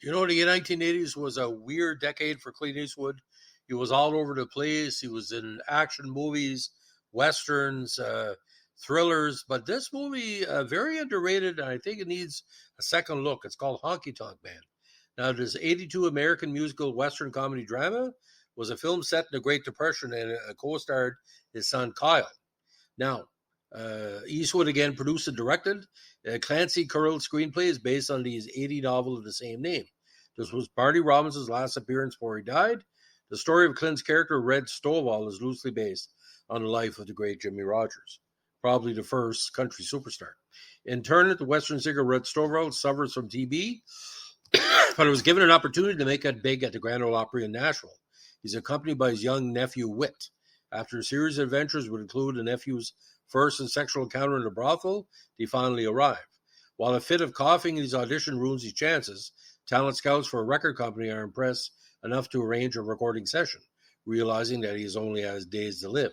You know, the 1980s was a weird decade for Clint Eastwood. He was all over the place. He was in action movies, westerns, thrillers. But this movie, very underrated, and I think it needs a second look. It's called Honky Tonk Man. Now, this 82 American musical western comedy drama was a film set in the Great Depression and co-starred his son Kyle. Now, Eastwood again produced and directed. Clancy Curl's screenplay is based on his 80 novel of the same name. This was Marty Robbins' last appearance before he died. The story of Clint's character, Red Stovall, is loosely based on the life of the great Jimmie Rodgers, probably the first country superstar. In turn, the Western singer Red Stovall suffers from TB, but was given an opportunity to make it big at the Grand Ole Opry in Nashville. He's accompanied by his young nephew, Whit. After a series of adventures would include the nephew's first and sexual encounter in a brothel, they finally arrive. While a fit of coughing in his audition ruins his chances, talent scouts for a record company are impressed enough to arrange a recording session, realizing that he only has days to live.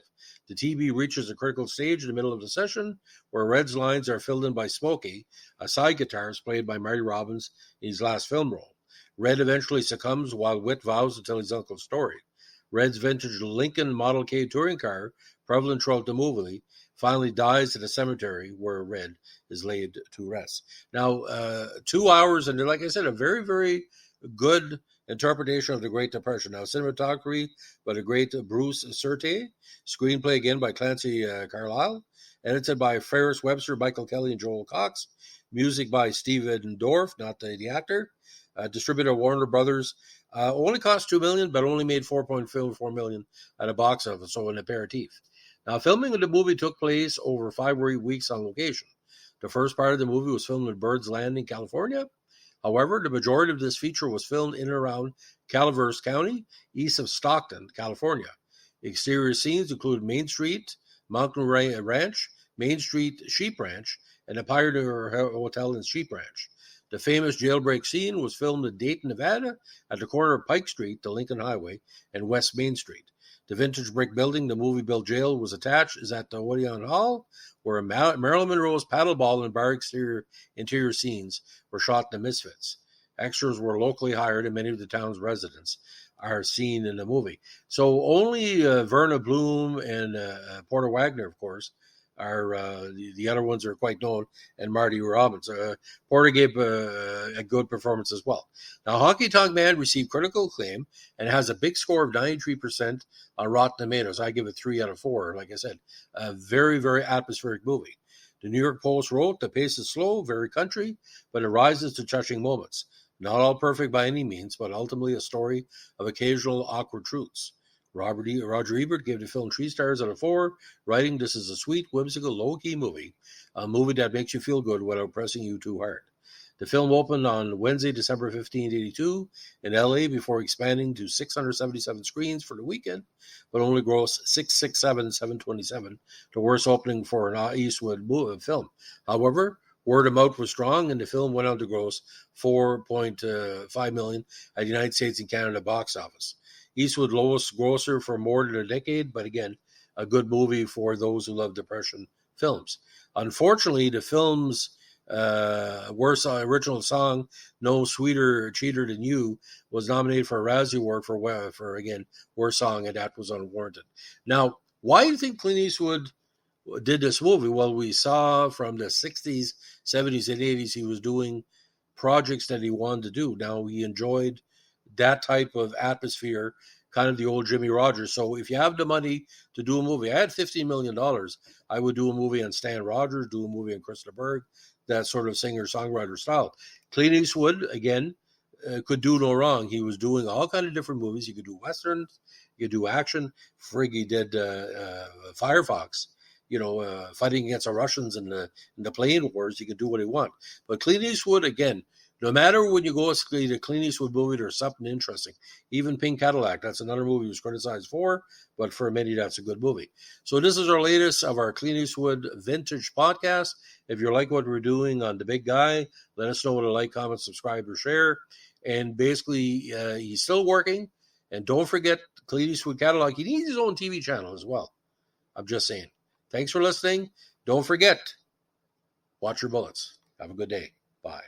The TB reaches a critical stage in the middle of the session, where Red's lines are filled in by Smokey, a side guitarist played by Marty Robbins in his last film role. Red eventually succumbs while Whit vows to tell his uncle's story. Red's vintage Lincoln Model K touring car, prevalent throughout the movie, finally dies at a cemetery where Red is laid to rest. Now, 2 hours, and like I said, a very, very good interpretation of the Great Depression. Now, cinematography by the great Bruce Surte, screenplay again by Clancy Carlisle, edited by Ferris Webster, Michael Kelly, and Joel Cox, music by Steven Dorff, not the actor, distributor Warner Brothers. Only cost $2 million, but only made $4.4 million at a box office, so an aperitif. Now, filming of the movie took place over 5 weeks on location. The first part of the movie was filmed in Bird's Landing, California. However, the majority of this feature was filmed in and around Calaveras County, east of Stockton, California. Exterior scenes include Main Street, Mountain Ranch, Main Street Sheep Ranch, and the Pioneer Hotel and Sheep Ranch. The famous jailbreak scene was filmed in Dayton, Nevada, at the corner of Pike Street, the Lincoln Highway, and West Main Street. The vintage brick building the movie-built jail was attached is at the Odeon Hall, where Marilyn Monroe's paddleball and bar interior scenes were shot in the Misfits. Extras were locally hired, and many of the town's residents are seen in the movie. So only Verna Bloom and Porter Wagner, of course, are the other ones are quite known, and Marty Robbins. Porter gave a good performance as well. Now, Honkytonk Man received critical acclaim and has a big score of 93% on Rotten Tomatoes. I give it 3 out of 4. Like I said, a very, very atmospheric movie. The New York Post wrote, the pace is slow, very country, but it rises to touching moments. Not all perfect by any means, but ultimately a story of occasional awkward truths. Roger Ebert gave the film 3 stars out of 4, writing, "This is a sweet, whimsical, low-key movie, a movie that makes you feel good without pressing you too hard." The film opened on Wednesday, December 15, 1982 in LA before expanding to 677 screens for the weekend, but only grossed $667,727, the worst opening for an Eastwood film. However, word of mouth was strong, and the film went on to gross $4.5 million at the United States and Canada box office. Eastwood's lowest grosser for more than a decade, but again, a good movie for those who love Depression films. Unfortunately, the film's worst original song, "No Sweeter Cheater Than You," was nominated for a Razzie Award for again, worst song, and that was unwarranted. Now, why do you think Clint Eastwood did this movie? Well, we saw from the 60s, 70s, and 80s he was doing projects that he wanted to do. Now, he enjoyed that type of atmosphere, kind of the old Jimmie Rodgers. So if you have the money to do a movie, I had $15 million, I would do a movie on Stan Rogers, do a movie on Krista Berg, that sort of singer-songwriter style. Clint Eastwood, again, could do no wrong. He was doing all kind of different movies. He could do westerns, he could do action. He did Firefox, fighting against the Russians in the plane wars. He could do what he want. But Clint Eastwood, again, no matter when you go see the Clint Eastwood movie, there's something interesting. Even Pink Cadillac, that's another movie he was criticized for, but for many, that's a good movie. So this is our latest of our Clint Eastwood Vintage podcast. If you like what we're doing on The Big Guy, let us know what to like, comment, subscribe, or share. And basically, he's still working. And don't forget, Clint Eastwood catalog, he needs his own TV channel as well. I'm just saying. Thanks for listening. Don't forget, watch your bullets. Have a good day. Bye.